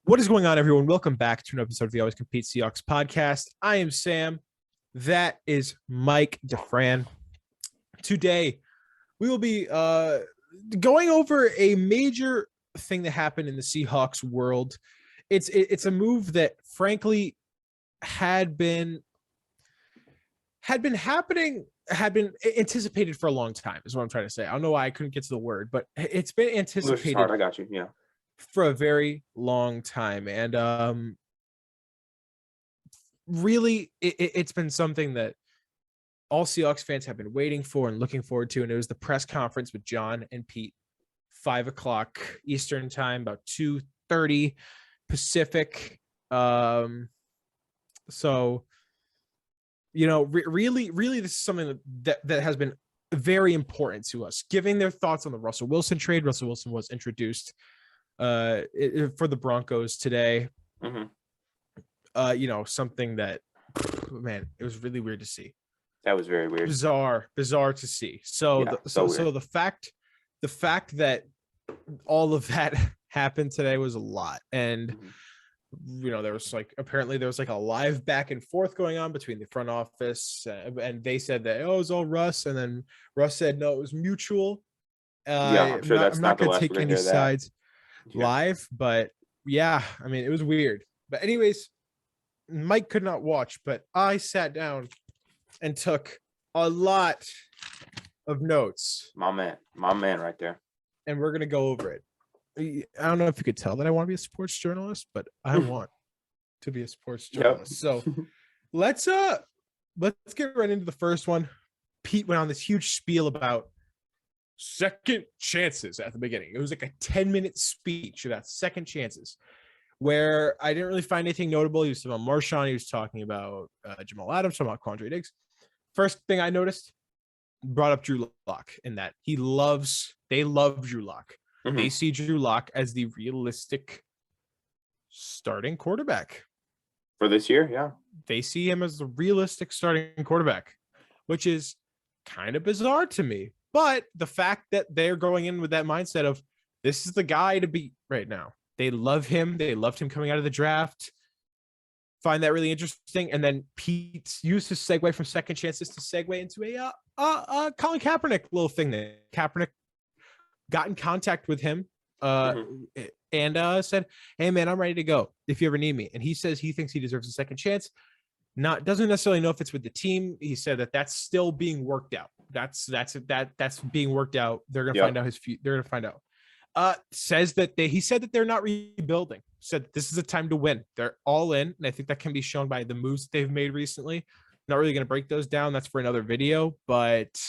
What is going on, everyone? Welcome back to an episode of the Always Compete Seahawks podcast. I am Sam. That is Mike DeFran. Today, we will be going over a major thing that happened in the Seahawks world. It's a move that, frankly, had been anticipated for a long time, is what I'm trying to say. I don't know why I couldn't get to the word, but it's been anticipated. I got you. Yeah. For a very long time. And really, it's been something that all Seahawks fans have been waiting for and looking forward to. And it was the press conference with John and Pete, 5:00 Eastern time, about 2:30 Pacific. So, really, this is something that has been very important to us, giving their thoughts on the Russell Wilson trade. Russell Wilson was introduced for the Broncos today. Mm-hmm. Something that, man, it was really weird to see. That was very weird. Bizarre to see. So, Yeah, so the fact that all of that happened today was a lot. And, there was apparently there was a live back and forth going on between the front office and they said that, it was all Russ. And then Russ said, no, it was mutual. I'm sure I'm not going to take any sides live, but yeah, I mean, it was weird. But anyways, Mike could not watch, but I sat down and took a lot of notes. My man right there. And we're going to go over it. I don't know if you could tell that I want to be a sports journalist, but I want to be a sports journalist. Yep. So let's get right into the first one. Pete went on this huge spiel about second chances at the beginning. It was like a 10-minute speech about second chances, where I didn't really find anything notable. He was talking about Marshawn. He was talking about Jamal Adams, talking about Quandre Diggs. First thing I noticed, brought up Drew Lock in that they love Drew Lock. Mm-hmm. They see Drew Lock as the realistic starting quarterback for this year. Yeah. They see him as the realistic starting quarterback, which is kind of bizarre to me. But the fact that they're going in with that mindset of this is the guy to beat right now. They love him. They loved him coming out of the draft. Find that really interesting. And then Pete used his segue from second chances to segue into a Colin Kaepernick little thing there. Kaepernick got in contact with him and said, hey, man, I'm ready to go if you ever need me. And he says he thinks he deserves a second chance. Doesn't necessarily know if it's with the team. He said that that's still being worked out. That's being worked out. They're gonna find out they're gonna find out. Says that he said that they're not rebuilding. Said this is a time to win. They're all in, and I think that can be shown by the moves that they've made recently. Not really gonna break those down. That's for another video. But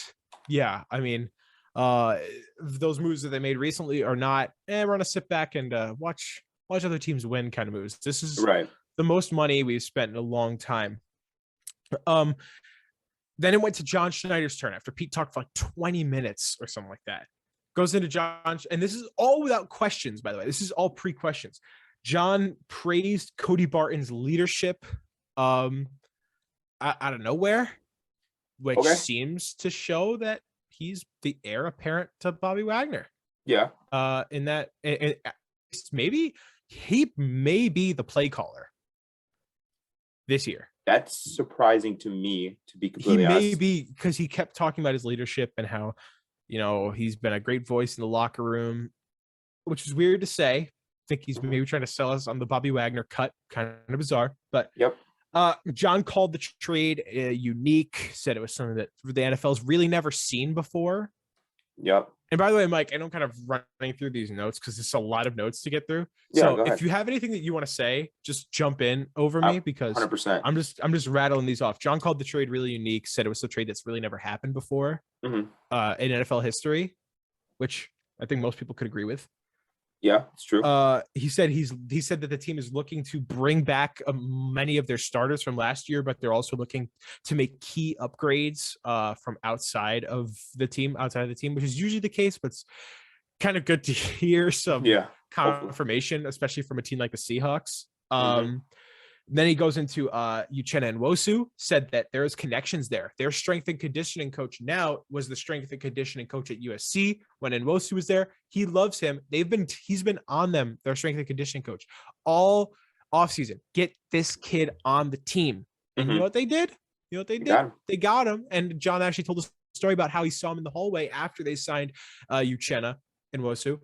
yeah, I mean, those moves that they made recently are not. We're gonna sit back and watch other teams win kind of moves. This is right. The most money we've spent in a long time. Then it went to John Schneider's turn after Pete talked for 20 minutes or something like that. Goes into John, and this is all without questions, by the way. This is all pre-questions. John praised Cody Barton's leadership out of nowhere, which seems to show that he's the heir apparent to Bobby Wagner. Yeah. In that, maybe he may be the play caller this year. That's surprising to me, to be completely honest. He may be, because he kept talking about his leadership and how, he's been a great voice in the locker room, which is weird to say. I think he's maybe trying to sell us on the Bobby Wagner cut. Kind of bizarre. But John called the trade unique, said it was something that the NFL's really never seen before. Yep. And by the way, Mike, I know I'm kind of running through these notes because there's a lot of notes to get through. So if you have anything that you want to say, just jump in over me, because 100%. I'm just rattling these off. John called the trade really unique, said it was a trade that's really never happened before in NFL history, which I think most people could agree with. Yeah, it's true. He said that the team is looking to bring back many of their starters from last year, but they're also looking to make key upgrades from outside of the team, which is usually the case, but it's kind of good to hear some confirmation, especially from a team like the Seahawks. Then he goes into Uchenna Nwosu, said that there's connections there. Their strength and conditioning coach now was the strength and conditioning coach at USC when Nwosu was there. He loves him. He's been on them, their strength and conditioning coach, all offseason. Get this kid on the team. And you know what they did? You know what they did? They got him. And John actually told us a story about how he saw him in the hallway after they signed Uchenna Nwosu.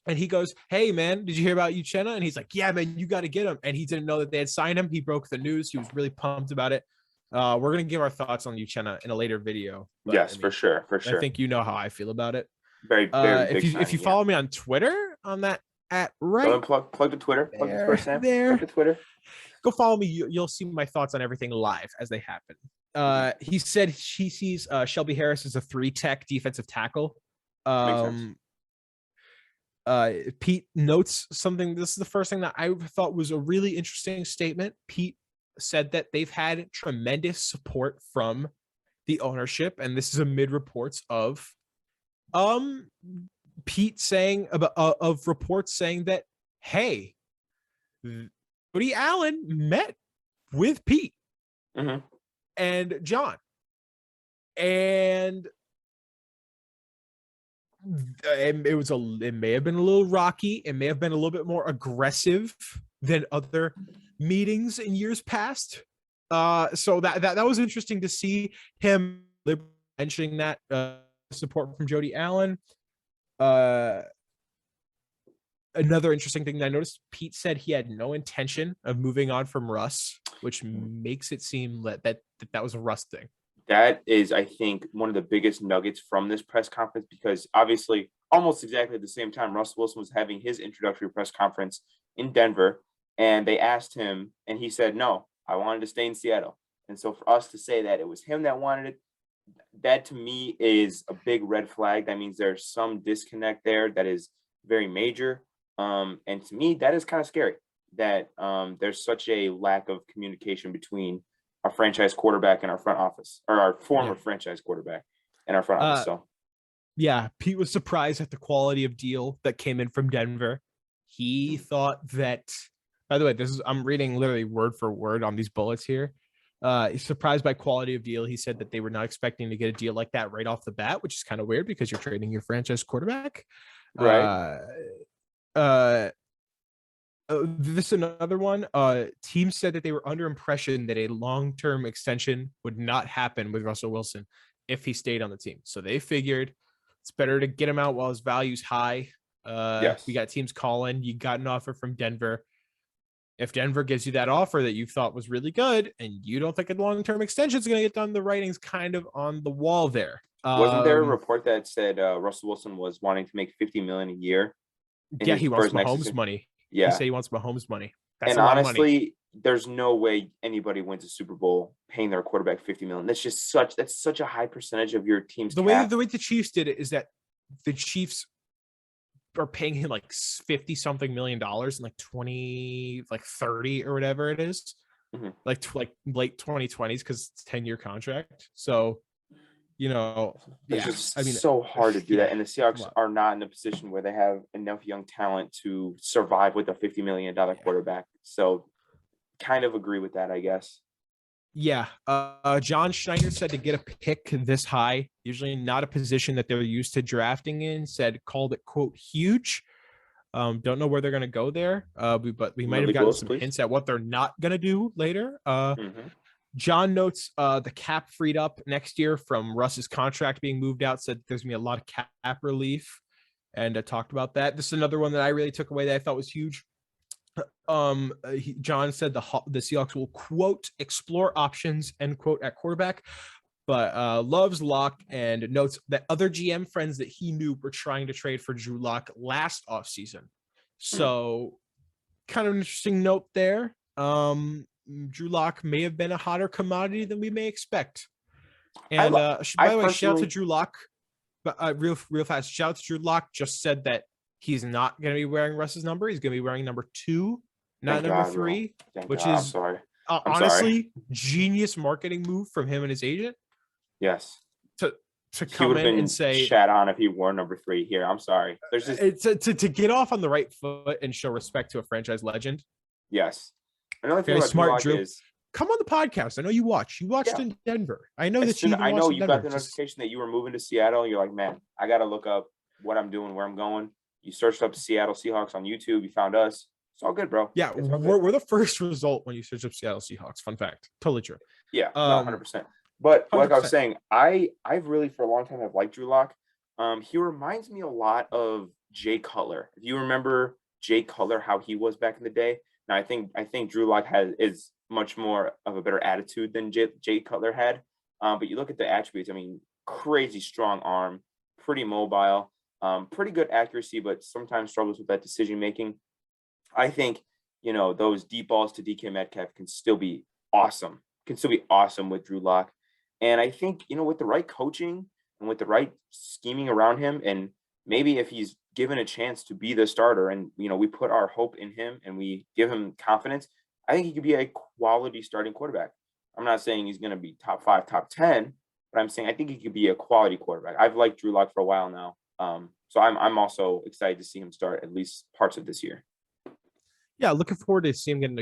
And he goes, "Hey, man, did you hear about Uchenna?" And he's like, "Yeah, man, you got to get him." And he didn't know that they had signed him. He broke the news. He was really pumped about it. We're going to give our thoughts on Uchenna in a later video. But, yes, for sure. I think you know how I feel about it. Very if you follow me on Twitter on that plug the Twitter. Plug the Twitter, Sam. Plug the Twitter. Go follow me. You'll see my thoughts on everything live as they happen. He said she sees Shelby Harris as a 3-tech defensive tackle. Pete notes something. This is the first thing that I thought was a really interesting statement. Pete said that they've had tremendous support from the ownership, and this is amid reports of Pete saying of reports saying that, hey, Woody Allen met with Pete and John, and it may have been a little rocky. It may have been a little bit more aggressive than other meetings in years past. So that was interesting to see him mentioning that support from Jody Allen. Another interesting thing that I noticed, Pete said he had no intention of moving on from Russ, which makes it seem that was a Russ thing. That is, I think, one of the biggest nuggets from this press conference, because obviously almost exactly at the same time, Russell Wilson was having his introductory press conference in Denver, and they asked him, and he said, "No, I wanted to stay in Seattle." And so for us to say that it was him that wanted it, that to me is a big red flag. That means there's some disconnect there that is very major. And to me, that is kind of scary that there's such a lack of communication between our franchise quarterback and our front office, or our former franchise quarterback and our front office. So, yeah, Pete was surprised at the quality of deal that came in from Denver. He thought that, by the way, I'm reading literally word for word on these bullets here. He's surprised by quality of deal. He said that they were not expecting to get a deal like that right off the bat, which is kind of weird because you're trading your franchise quarterback. Right. This is another one. Team said that they were under impression that a long-term extension would not happen with Russell Wilson if he stayed on the team. So they figured it's better to get him out while his value's high. Yes. We got teams calling. You got an offer from Denver. If Denver gives you that offer that you thought was really good and you don't think a long-term extension is going to get done, the writing's kind of on the wall there. Wasn't there a report that said Russell Wilson was wanting to make $50 million a year? Yeah, he wants Mahomes money. Yeah. He said he wants Mahomes money. That's and honestly, there's no way anybody wins a Super Bowl paying their quarterback $50 million. That's such a high percentage of your team's cap. The way the Chiefs did it is that the Chiefs are paying him like $50-something million and like 20, like 30 or whatever it is, like late 2020s, because it's a 10-year contract. So, it's just so hard to do that. And the Seahawks are not in a position where they have enough young talent to survive with a $50 million quarterback. So kind of agree with that, I guess. Yeah. John Schneider said to get a pick this high, usually not a position that they're used to drafting in, called it, quote, huge. Don't know where they're going to go there. But we might have gotten some hints at what they're not going to do later. John notes the cap freed up next year from Russ's contract being moved out, said there's going to be a lot of cap relief, and talked about that. This is another one that I really took away that I thought was huge. John said the Seahawks will, quote, explore options, end quote, at quarterback, but loves Locke, and notes that other GM friends that he knew were trying to trade for Drew Lock last offseason. So kind of an interesting note there. Drew Lock may have been a hotter commodity than we may expect. And by the way, shout out to Drew Lock. But real fast, shout out to Drew Lock. Just said that he's not going to be wearing Russ's number. He's going to be wearing number 2, not number 3, which is honestly genius marketing move from him and his agent. Yes. To come in and say chat on if he wore number 3 here. I'm sorry. There's just to get off on the right foot and show respect to a franchise legend. Yes. Another thing Very about Drew smart, Lock Drew. is, Come on the podcast. I know you watch. You watched yeah, in Denver. I know as that you soon even I watched know in you got Denver. the notification that you were moving to Seattle. You're like, man, I gotta look up what I'm doing, where I'm going. You searched up Seattle Seahawks on YouTube. You found us. It's all good, bro. Yeah, It's all good. we're the first result when you search up Seattle Seahawks. Fun fact. Totally true. Yeah, no, 100%. But like I was 100%. saying, I've really for a long time have liked Drew Lock. He reminds me a lot of Jay Cutler. If you remember Jay Cutler, how he was back in the day. Now I think Drew Lock is much more of a better attitude than Jay Cutler had. But you look at the attributes. I mean, crazy strong arm, pretty mobile, pretty good accuracy, but sometimes struggles with that decision making. I think those deep balls to DK Metcalf can still be awesome. Can still be awesome with Drew Lock. And I think, with the right coaching and with the right scheming around him, and maybe if he's given a chance to be the starter and, we put our hope in him and we give him confidence, I think he could be a quality starting quarterback. I'm not saying he's going to be top 5, top 10, but I'm saying I think he could be a quality quarterback. I've liked Drew Lock for a while now. So I'm also excited to see him start at least parts of this year. Yeah, looking forward to seeing him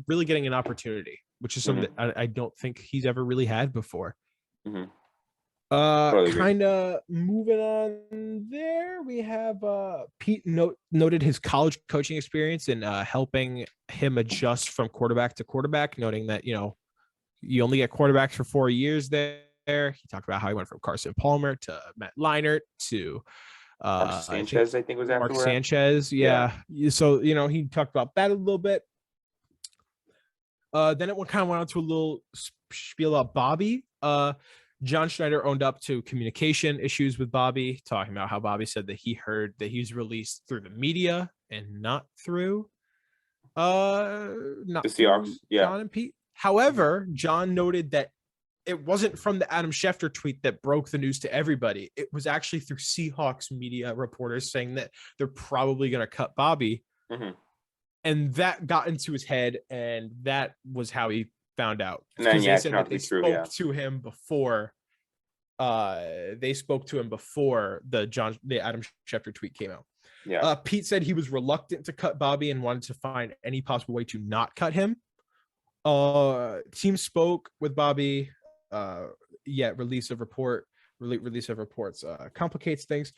really getting an opportunity, which is something that I don't think he's ever really had before. Mm-hmm. Totally Kind of moving on there, we have Pete noted his college coaching experience and helping him adjust from quarterback to quarterback, noting that, you only get quarterbacks for 4 years there. He talked about how he went from Carson Palmer to Matt Leinart to Mark Sanchez, I think was Mark afterward. Sanchez. Yeah. So, he talked about that a little bit. Then it kind of went on to a little spiel about Bobby. John Schneider owned up to communication issues with Bobby, talking about how Bobby said that he heard that he was released through the media and not through the Seahawks. Yeah. John and Pete. However, John noted that it wasn't from the Adam Schefter tweet that broke the news to everybody. It was actually through Seahawks media reporters saying that they're probably going to cut Bobby. Mm-hmm. And that got into his head, and that was how he found out. And then, they said that they spoke to him before. They spoke to him before the Adam Schefter tweet came out. Yeah. Pete said he was reluctant to cut Bobby and wanted to find any possible way to not cut him. Team spoke with Bobby. Release of reports complicates things.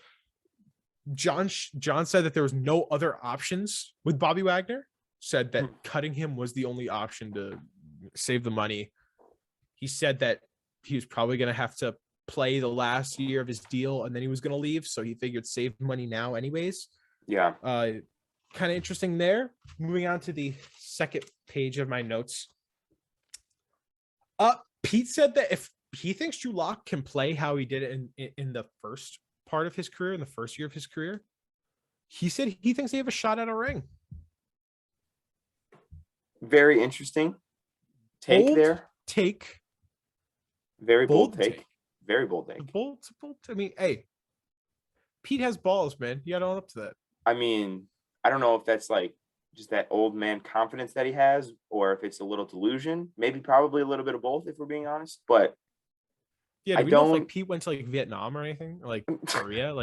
John said that there was no other options with Bobby Wagner. Said that cutting him was the only option to save the money. He said that he was probably going to have to play the last year of his deal and then he was going to leave. So he figured save money now anyways. Yeah. Kind of interesting there. Moving on to the second page of my notes. Pete said that if he thinks Drew Lock can play how he did it in the first part of his career, in the first year of his career, he said he thinks they have a shot at a ring. Very interesting take bold there. Take. Very bold take. Very bold take. Bold. I mean, hey, Pete has balls, man. You got to own up to that. I mean, I don't know if that's like just that old man confidence that he has, or if it's a little delusion. Maybe probably a little bit of both, if we're being honest. But yeah, do we know if Pete went to like Vietnam or anything, or like Korea?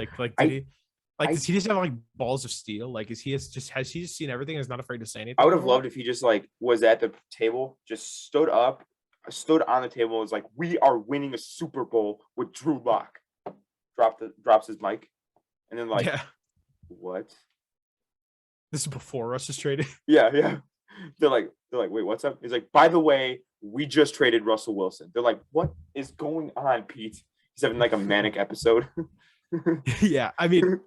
Does he just have like balls of steel? Like, has he just seen everything and is not afraid to say anything? I would have loved if he just like was at the table, just stood up, stood on the table, and was like, "We are winning a Super Bowl with Drew Lock." Drops his mic, and then what? This is before Russ is traded. Yeah. They're like, wait, what's up? He's like, by the way, we just traded Russell Wilson. They're like, what is going on, Pete? He's having like a manic episode. Yeah, I mean,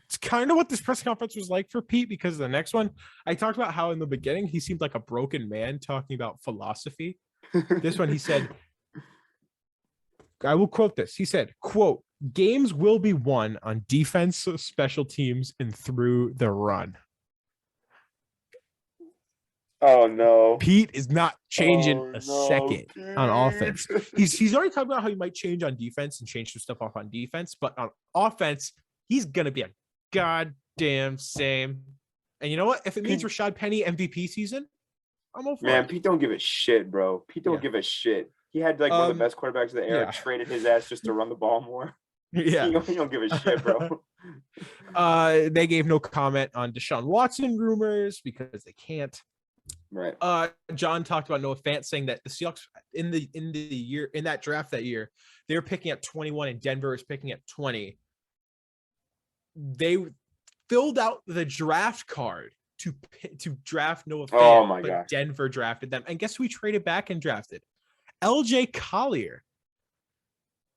it's kind of what this press conference was like for Pete, because the next one, I talked about how in the beginning he seemed like a broken man talking about philosophy. This one, he said, I will quote this. He said, quote, "Games will be won on defense, special teams, and through the run." Oh no. Pete is not changing second on offense. He's already talked about how he might change on defense and change some stuff off on defense, but on offense, he's gonna be a goddamn same. And you know what? If it means Rashad Penny MVP season, I'm all for it. Pete don't give a shit, bro. Pete don't give a shit. He had like one of the best quarterbacks of the era, traded his ass just to run the ball more. Yeah. He don't give a shit, bro. They gave no comment on Deshaun Watson rumors because they can't. Right. John talked about Noah Fant saying that the Seahawks in that draft that year, they were picking at 21 and Denver was picking at 20. They filled out the draft card to draft Noah Oh Fant, my but gosh. Denver drafted them. And guess who we traded back and drafted? LJ Collier.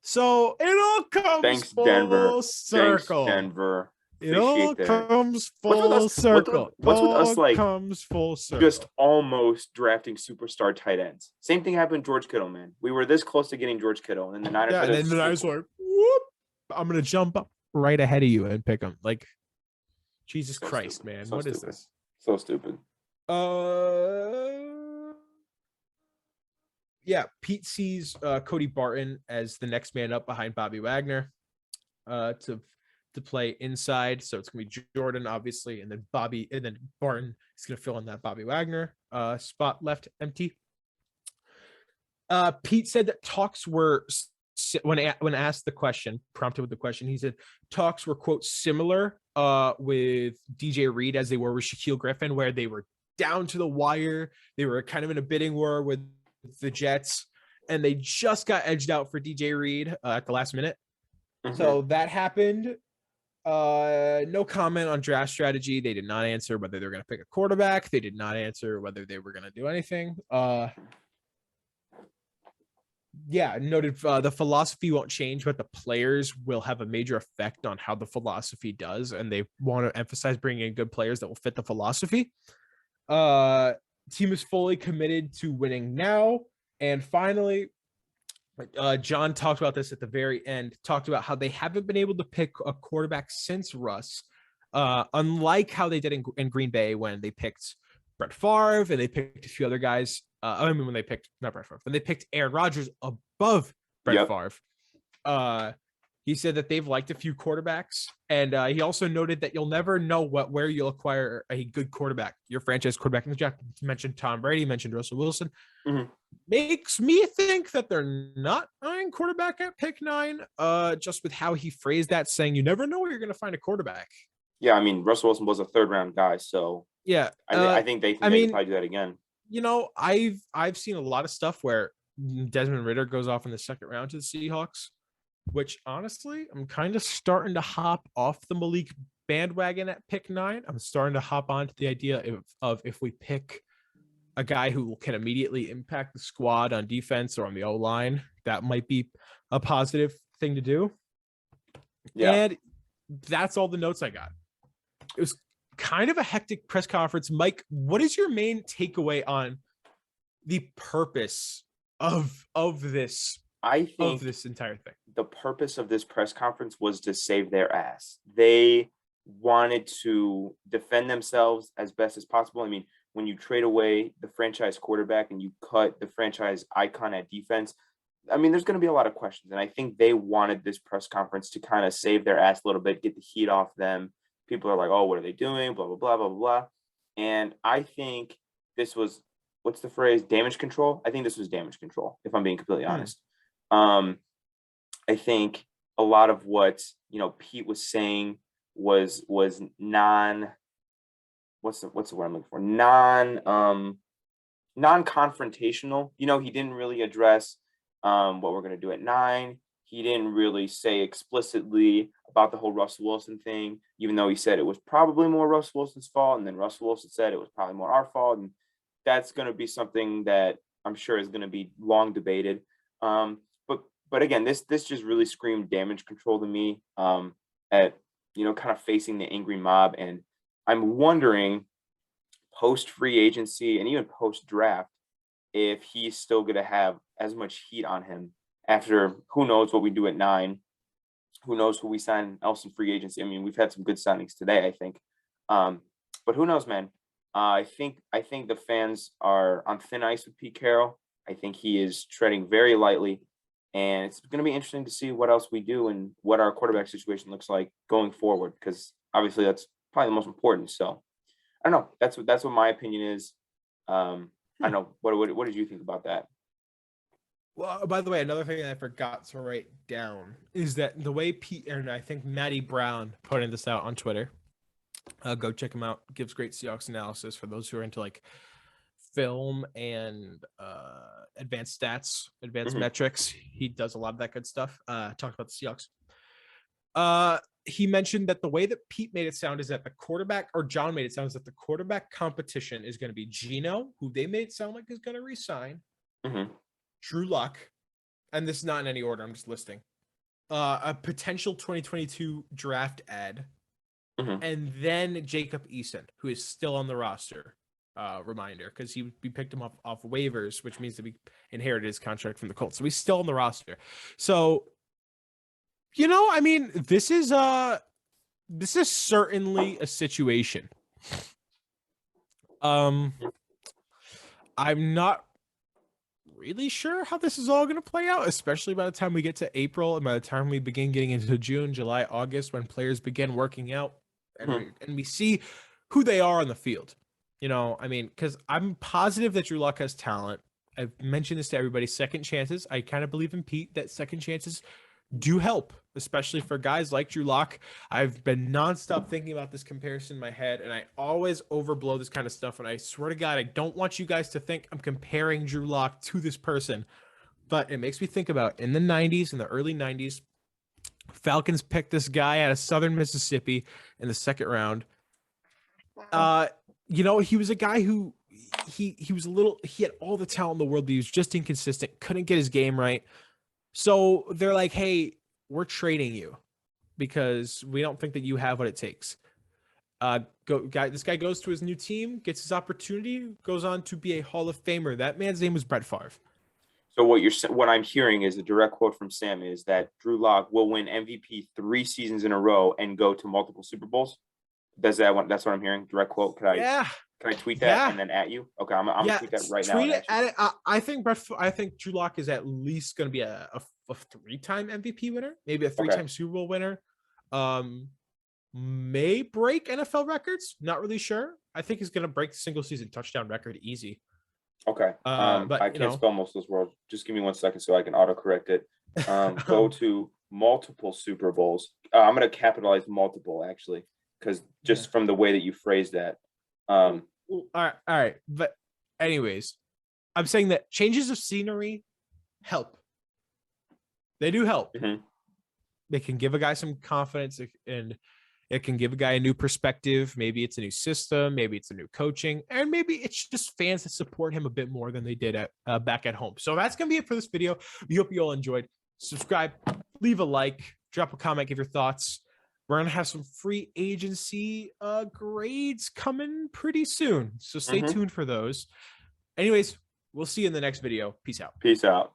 So it all comes Thanks, Denver. full Thanks, circle. Denver. It all Appreciate that. comes What's with full us? circle. What's with us? All Like comes full circle. just almost drafting superstar tight ends. Same thing happened to George Kittle, man. We were this close to getting George Kittle, and the Niners. Yeah, and then the Niners were, whoop! I'm gonna jump up right ahead of you and pick him. Like, Jesus So Christ, stupid. man, So what stupid. is this? So stupid. Yeah, Pete sees Cody Barton as the next man up behind Bobby Wagner to play inside. So it's gonna be Jordan, obviously, and then Barton is gonna fill in that Bobby Wagner spot left empty. Pete said that talks were when asked the question, prompted with the question, he said talks were quote similar with DJ Reed as they were with Shaquille Griffin, where they were down to the wire. They were kind of in a bidding war with the Jets, and they just got edged out for DJ Reed at the last minute. Mm-hmm. So that happened. No comment on draft strategy. They did not answer whether they were going to pick a quarterback. They did not answer whether they were going to do anything. Yeah, noted the philosophy won't change, but the players will have a major effect on how the philosophy does, and they want to emphasize bringing in good players that will fit the philosophy. Team is fully committed to winning now. And finally, John talked about this at the very end, talked about how they haven't been able to pick a quarterback since Russ, unlike how they did in Green Bay when they picked Brett Favre and they picked a few other guys. When they picked not Brett Favre, when they picked Aaron Rodgers above Brett Favre. He said that they've liked a few quarterbacks, and he also noted that you'll never know where you'll acquire a good quarterback, your franchise quarterback in the draft. He mentioned Tom Brady, mentioned Russell Wilson. Mm-hmm. Makes me think that they're not eyeing quarterback at pick 9, just with how he phrased that, saying you never know where you're going to find a quarterback. Yeah, I mean, Russell Wilson was a 3rd-round guy, so yeah, I think they can probably do that again. You know, I've seen a lot of stuff where Desmond Ridder goes off in the 2nd round to the Seahawks, which honestly, I'm kind of starting to hop off the Malik bandwagon at pick 9. I'm starting to hop onto the idea of if we pick a guy who can immediately impact the squad on defense or on the O-line, that might be a positive thing to do. Yeah. And that's all the notes I got. It was kind of a hectic press conference. Mike, what is your main takeaway on the purpose of this? I think this entire thing. The purpose of this press conference was to save their ass. They wanted to defend themselves as best as possible. I mean, when you trade away the franchise quarterback and you cut the franchise icon at defense, I mean, there's going to be a lot of questions. And I think they wanted this press conference to kind of save their ass a little bit, get the heat off them. People are like, oh, what are they doing? Blah, blah, blah, blah, blah. And I think this was, what's the phrase? Damage control? I think this was damage control, if I'm being completely honest. I think a lot of what, Pete was saying was what's the word I'm looking for? Non-confrontational. He didn't really address what we're going to do at 9. He didn't really say explicitly about the whole Russell Wilson thing, even though he said it was probably more Russell Wilson's fault. And then Russell Wilson said it was probably more our fault. And that's going to be something that I'm sure is going to be long debated. But again, this just really screamed damage control to me at, kind of facing the angry mob. And I'm wondering post free agency and even post draft, if he's still going to have as much heat on him after who knows what we do at 9, who knows who we sign else in free agency. I mean, we've had some good signings today, I think. But who knows, man? I think the fans are on thin ice with Pete Carroll. I think he is treading very lightly. And it's going to be interesting to see what else we do and what our quarterback situation looks like going forward, because obviously that's probably the most important. So I don't know. That's what my opinion is. I don't know. What did you think about that? Well, by the way, another thing that I forgot to write down is that the way Pete, and I think Matty Brown putting this out on Twitter, go check him out. Gives great Seahawks analysis for those who are into like film and advanced stats, advanced metrics. He does a lot of that good stuff. Talked about the Seahawks. He mentioned that the way that Pete made it sound is that the quarterback, or John made it sound, is that the quarterback competition is going to be Geno, who they made it sound like is going to resign, Drew Luck, and this is not in any order, I'm just listing, a potential 2022 draft ad, and then Jacob Eason, who is still on the roster. Reminder, because we picked him up off waivers, which means that we inherited his contract from the Colts, so he's still on the roster. So, I mean, this is certainly a situation. I'm not really sure how this is all going to play out, especially by the time we get to April and by the time we begin getting into June, July, August, when players begin working out and we see who they are on the field. I mean, because I'm positive that Drew Luck has talent. I've mentioned this to everybody. Second chances. I kind of believe in Pete that second chances do help, especially for guys like Drew Luck. I've been nonstop thinking about this comparison in my head, and I always overblow this kind of stuff. And I swear to God, I don't want you guys to think I'm comparing Drew Luck to this person, but it makes me think about in the 90s, in the early 90s, Falcons picked this guy out of Southern Mississippi in the second round. He was a guy who he had all the talent in the world, but he was just inconsistent, couldn't get his game right. So they're like, hey, we're trading you because we don't think that you have what it takes. This guy goes to his new team, gets his opportunity, goes on to be a Hall of Famer. That man's name was Brett Favre. So what I'm hearing is a direct quote from Sam is that Drew Lock will win MVP 3 seasons in a row and go to multiple Super Bowls. That's what I'm hearing. Direct quote. Can I tweet that and then at you? Okay, I'm gonna tweet that right now. Tweet it at it. I think Drew Lock is at least going to be a 3-time MVP winner, maybe a 3-time Super Bowl winner. May break NFL records. Not really sure. I think he's going to break the single season touchdown record easy. Okay. But I can't spell most of those words. Just give me 1 second so I can autocorrect it. Go to multiple Super Bowls. I'm going to capitalize multiple actually, because just from the way that you phrased that. All right. But anyways, I'm saying that changes of scenery help. They do help. They can give a guy some confidence, and it can give a guy a new perspective. Maybe it's a new system, maybe it's a new coaching, and maybe it's just fans that support him a bit more than they did back at home. So that's going to be it for this video. We hope you all enjoyed. Subscribe, leave a like, drop a comment, give your thoughts. We're going to have some free agency grades coming pretty soon, so stay tuned for those. Anyways, we'll see you in the next video. Peace out. Peace out.